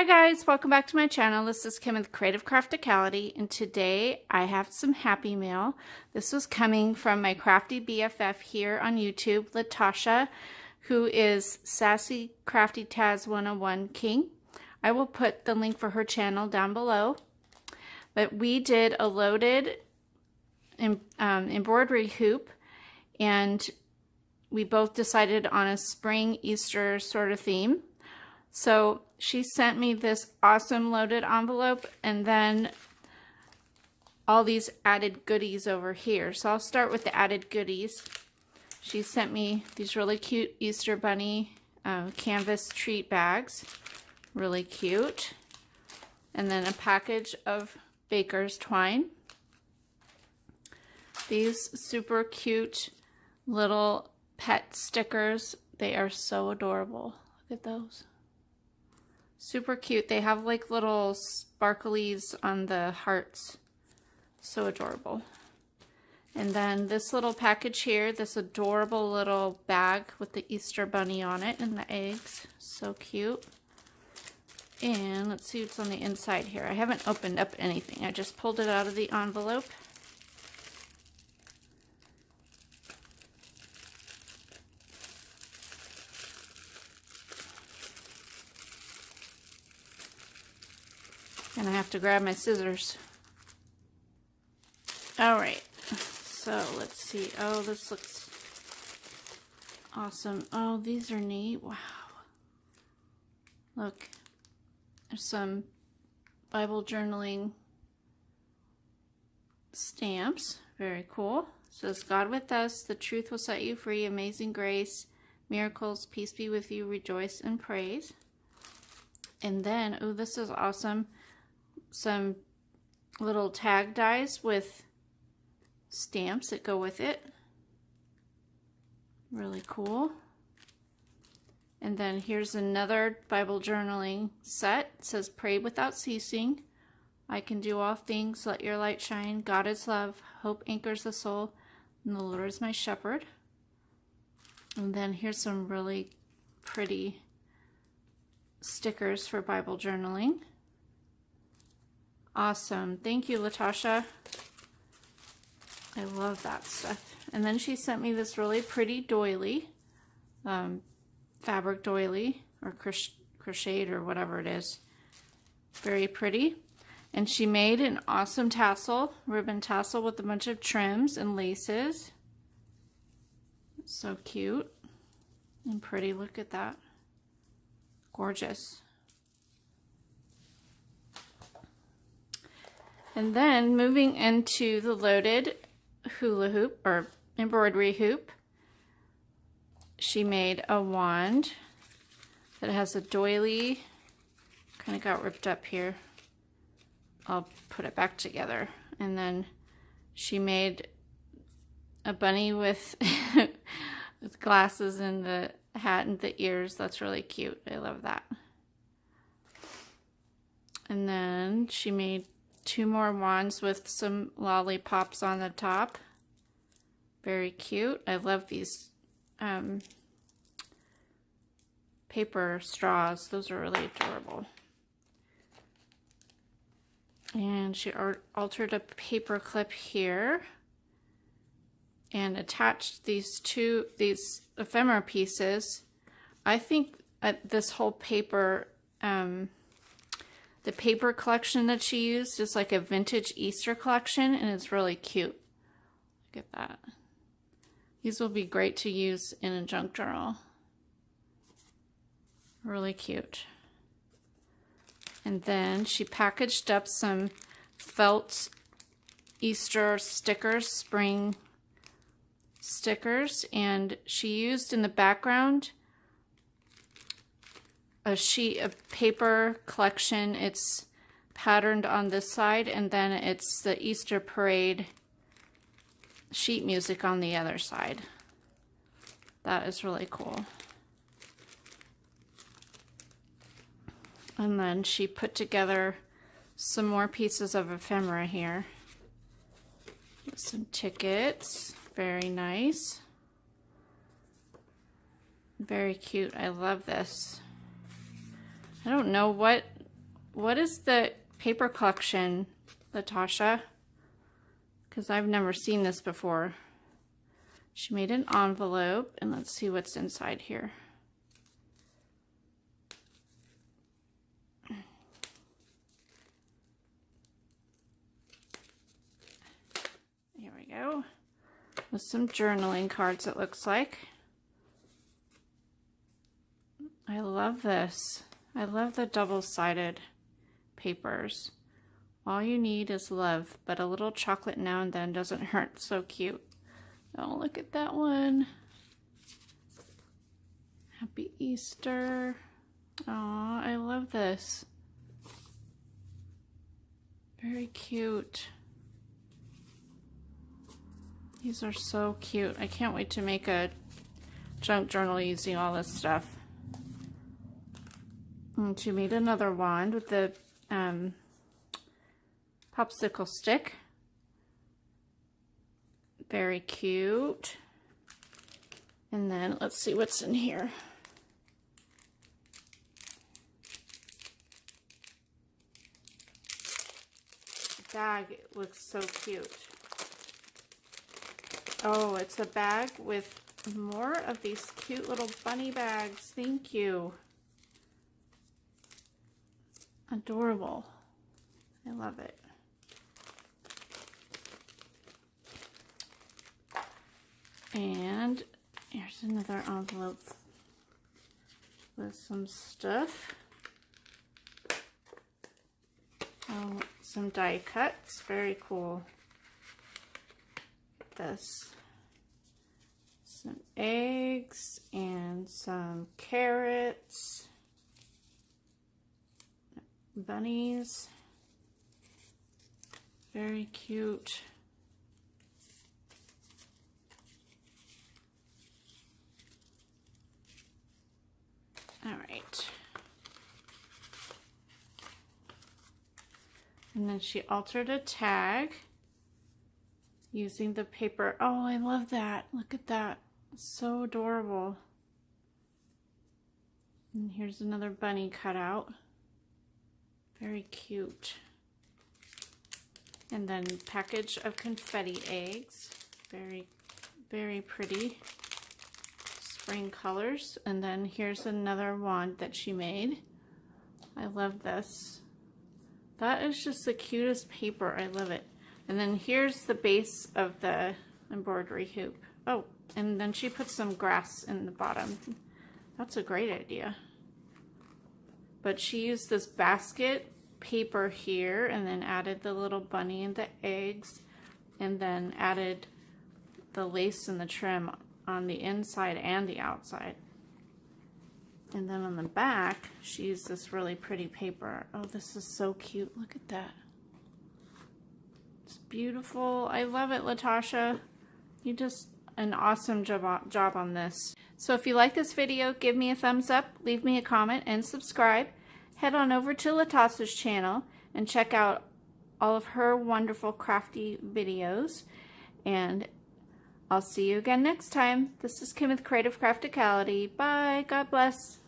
Hi guys, welcome back to my channel. This is Kim with Creative Crafticality, and today I have some happy mail. This was coming from my crafty BFF here on YouTube, Latasha, who is Sassy Crafty Taz 101 King. I will put the link for her channel down below. But we did a loaded embroidery hoop, and we both decided on a spring Easter sort of theme. So she sent me this awesome loaded envelope and then all these added goodies over here. So I'll start with the added goodies. She sent me these really cute Easter bunny canvas treat bags. Really cute. And then a package of baker's twine. These super cute little pet stickers. They are so adorable. Look at those. Super cute. They have like little sparklies on the hearts. So adorable. And then this little package here, this adorable little bag with the Easter bunny on it and the eggs. So cute. And let's see what's on the inside here. I haven't opened up anything. I just pulled it out of the envelope. And I have to grab my scissors. All right, so let's see. Oh, this looks awesome. Oh, these are neat. Wow. Look, there's some Bible journaling stamps. Very cool. It says, God with us, the truth will set you free, amazing grace, miracles, peace be with you, rejoice and praise. And then, oh, this is awesome. Some little tag dies with stamps that go with it. Really cool. And then here's another Bible journaling set. It says, pray without ceasing. I can do all things. Let your light shine. God is love. Hope anchors the soul. And the Lord is my shepherd. And then here's some really pretty stickers for Bible journaling. Awesome. Thank you, Latasha. I love that stuff. And then she sent me this really pretty doily, fabric doily, or crocheted, or whatever it is. Very pretty. And she made an awesome tassel, ribbon tassel with a bunch of trims and laces. So cute and pretty. Look at that. Gorgeous. And then moving into the loaded hula hoop or embroidery hoop, she made a wand that has a doily. Kind of got ripped up here. I'll put it back together. And then she made a bunny with, with glasses and the hat and the ears. That's really cute. I love that. And then she made 2 more wands with some lollipops on the top. Very cute. I love these paper straws. Those are really adorable. And she altered a paper clip here and attached these ephemera pieces. I think this whole paper the paper collection that she used is like a vintage Easter collection, and it's really cute. Look at that. These will be great to use in a junk journal. Really cute. And then she packaged up some felt Easter stickers, spring stickers, and she used in the background a sheet of paper collection. It's patterned on this side, and then it's the Easter parade sheet music on the other side. That is really cool. And then she put together some more pieces of ephemera here. Some tickets. Very nice. Very cute. I love this. I don't know what what is the paper collection, Latasha? Because I've never seen this before. She made an envelope, and let's see what's inside here. Here we go. With some journaling cards, it looks like. I love this. I love the double-sided papers. All you need is love, but a little chocolate now and then doesn't hurt. So cute. Oh, look at that one. Happy Easter. Aw, I love this. Very cute. These are so cute. I can't wait to make a junk journal using all this stuff. And she made another wand with the popsicle stick. Very cute. And then let's see what's in here. The bag looks so cute. Oh, it's a bag with more of these cute little bunny bags. Thank you. Adorable. I love it. And here's another envelope with some stuff. Oh, some die cuts. Very cool. This. Some eggs and some carrots. Bunnies. Very cute. All right. And then she altered a tag using the paper. Oh, I love that. Look at that. So adorable. And here's another bunny cutout. Very cute. And then package of confetti eggs. Very, very pretty. Spring colors. And then here's another wand that she made. I love this. That is just the cutest paper. I love it. And then here's the base of the embroidery hoop. Oh, and then she put some grass in the bottom. That's a great idea. But she used this basket paper here and then added the little bunny and the eggs and then added the lace and the trim on the inside and the outside. And then on the back, she used this really pretty paper. Oh, this is so cute. Look at that. It's beautiful. I love it, Latasha. You just an awesome job on this. So if you like this video, give me a thumbs up, leave me a comment, and subscribe. Head on over to Latasha's channel and check out all of her wonderful crafty videos. And I'll see you again next time. This is Kim with Creative Crafticality. Bye. God bless.